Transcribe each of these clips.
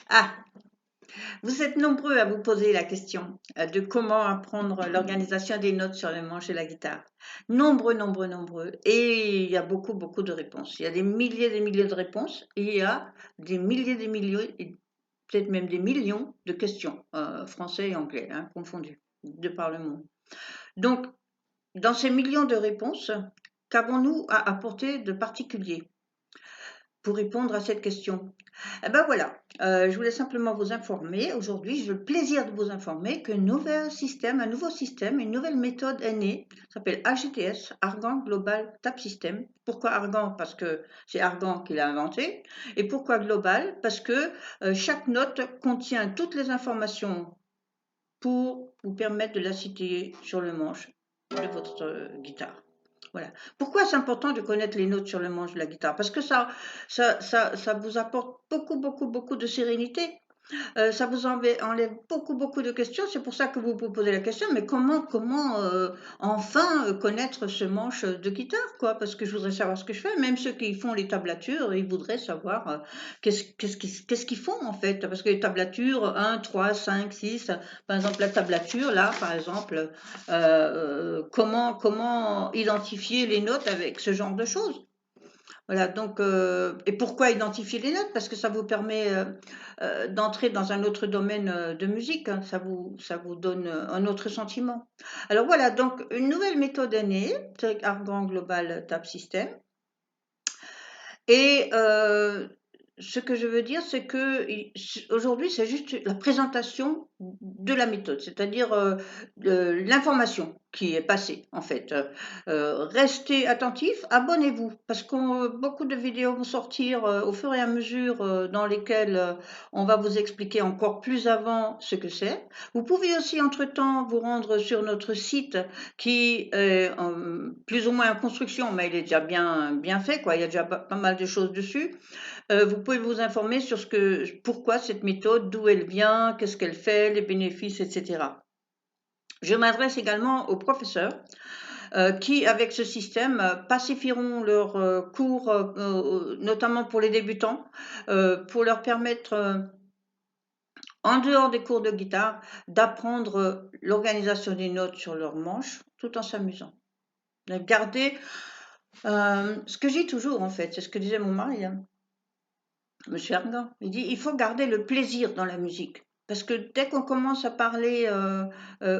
Ah, vous êtes nombreux à vous poser la question de comment apprendre l'organisation des notes sur le manche de la guitare. Nombreux, nombreux, nombreux. Et il y a beaucoup, beaucoup de réponses. Il y a des milliers de réponses et il y a des milliers, et peut-être même des millions de questions, français et anglais, hein, confondus, de par le monde. Donc, dans ces millions de réponses, qu'avons-nous à apporter de particulier pour répondre à cette question? Eh ben voilà, je voulais simplement vous informer, aujourd'hui, j'ai le plaisir de vous informer qu'un un nouveau système, une nouvelle méthode est née, ça s'appelle AGTS, Argan Global Tab System. Pourquoi Argan? Parce que c'est Argan qui l'a inventé. Et pourquoi Global? Parce que chaque note contient toutes les informations pour vous permettre de la citer sur le manche de votre guitare. Voilà. Pourquoi c'est important de connaître les notes sur le manche de la guitare? Parce que ça vous apporte beaucoup, beaucoup, beaucoup de sérénité. Ça vous enlève beaucoup, beaucoup de questions. C'est pour ça que vous vous posez la question, mais comment enfin connaître ce manche de guitare, quoi? Parce que je voudrais savoir ce que je fais. Même ceux qui font les tablatures, ils voudraient savoir qu'est-ce qu'ils font en fait. Parce que les tablatures, 1, 3, 5, 6, par exemple la tablature, là, par exemple, comment identifier les notes avec ce genre de choses? Voilà, donc, et pourquoi identifier les notes? Parce que ça vous permet d'entrer dans un autre domaine de musique, hein, ça vous donne un autre sentiment. Alors voilà, donc une nouvelle méthode est née, c'est Argan Global Tab System. Et ce que je veux dire, c'est que aujourd'hui, c'est juste la présentation de la méthode, c'est-à-dire l'information qui est passée, en fait. Restez attentifs, abonnez-vous, parce que beaucoup de vidéos vont sortir au fur et à mesure dans lesquelles on va vous expliquer encore plus avant ce que c'est. Vous pouvez aussi, entre-temps, vous rendre sur notre site qui est plus ou moins en construction, mais il est déjà bien fait, quoi. Il y a déjà pas mal de choses dessus. Vous pouvez vous informer sur pourquoi cette méthode, d'où elle vient, qu'est-ce qu'elle fait, les bénéfices, etc. Je m'adresse également aux professeurs qui, avec ce système, pacifieront leurs cours, notamment pour les débutants, pour leur permettre, en dehors des cours de guitare, d'apprendre l'organisation des notes sur leurs manches tout en s'amusant. Garder ce que je dis toujours, en fait, c'est ce que disait mon mari, hein, Monsieur Argan. Il dit il faut garder le plaisir dans la musique. Parce que dès qu'on commence à parler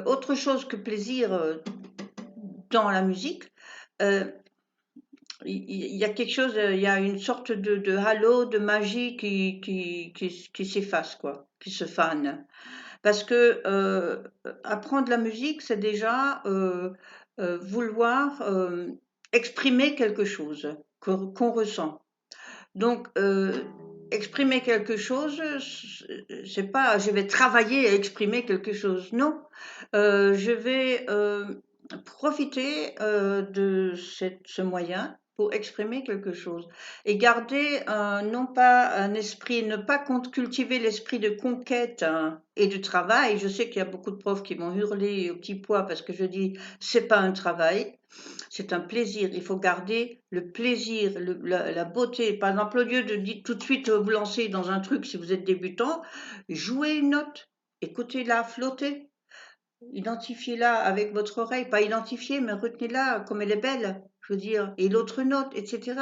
autre chose que plaisir dans la musique, euh, il y a quelque chose, il y a une sorte de halo, de magie qui s'efface, quoi, qui se fane. Parce que apprendre la musique, c'est déjà vouloir exprimer quelque chose qu'on ressent. Donc, exprimer quelque chose, c'est pas je vais travailler à exprimer quelque chose. Non, je vais profiter de ce moyen pour exprimer quelque chose et garder non pas un esprit, ne pas cultiver l'esprit de conquête hein, et de travail. Je sais qu'il y a beaucoup de profs qui vont hurler au petit pois parce que je dis c'est pas un travail, c'est un plaisir. Il faut garder le plaisir, la beauté. Par exemple, au lieu de dire tout de suite vous lancer dans un truc si vous êtes débutant, jouez une note, écoutez-la flotter, identifiez-la avec votre oreille, pas identifier, mais retenez-la comme elle est belle, je veux dire, et l'autre note, etc.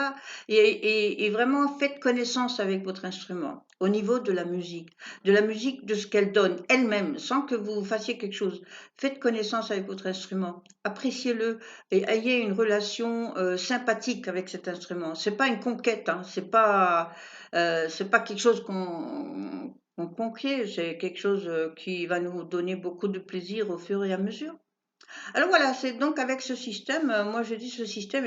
Et vraiment faites connaissance avec votre instrument au niveau de la musique de ce qu'elle donne elle-même, sans que vous fassiez quelque chose. Faites connaissance avec votre instrument, appréciez-le et ayez une relation sympathique avec cet instrument. C'est pas une conquête, hein, c'est pas quelque chose qu'on conquiert, c'est quelque chose qui va nous donner beaucoup de plaisir au fur et à mesure. Alors voilà, c'est donc avec ce système, moi je dis ce système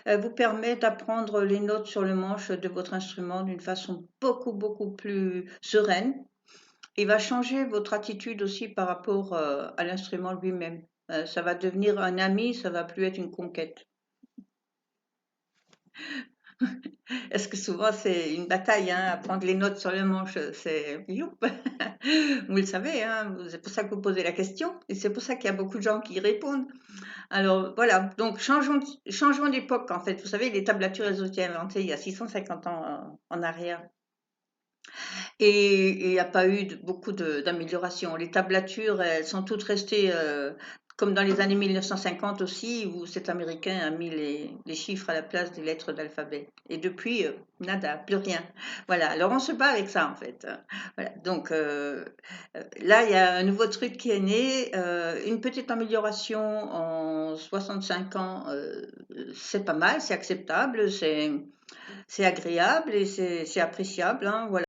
vous permet d'apprendre les notes sur le manche de votre instrument d'une façon beaucoup, beaucoup plus sereine. Il va changer votre attitude aussi par rapport à l'instrument lui-même. Ça va devenir un ami, ça va plus être une conquête. Est-ce que souvent c'est une bataille, hein, à prendre les notes sur le manche, c'est youp. Vous le savez, hein, c'est pour ça que vous posez la question et c'est pour ça qu'il y a beaucoup de gens qui y répondent. Alors voilà, donc changeons d'époque en fait. Vous savez, les tablatures elles ont été inventées il y a 650 ans en arrière. Et il n'y a pas eu beaucoup d'améliorations. Les tablatures, elles sont toutes restées comme dans les années 1950 aussi, où cet Américain a mis les chiffres à la place des lettres d'alphabet. Et depuis, nada, plus rien. Voilà, alors on se bat avec ça en fait. Voilà. Donc là, il y a un nouveau truc qui est né, une petite amélioration en 65 ans, c'est pas mal, c'est acceptable, c'est agréable et c'est appréciable, hein, voilà.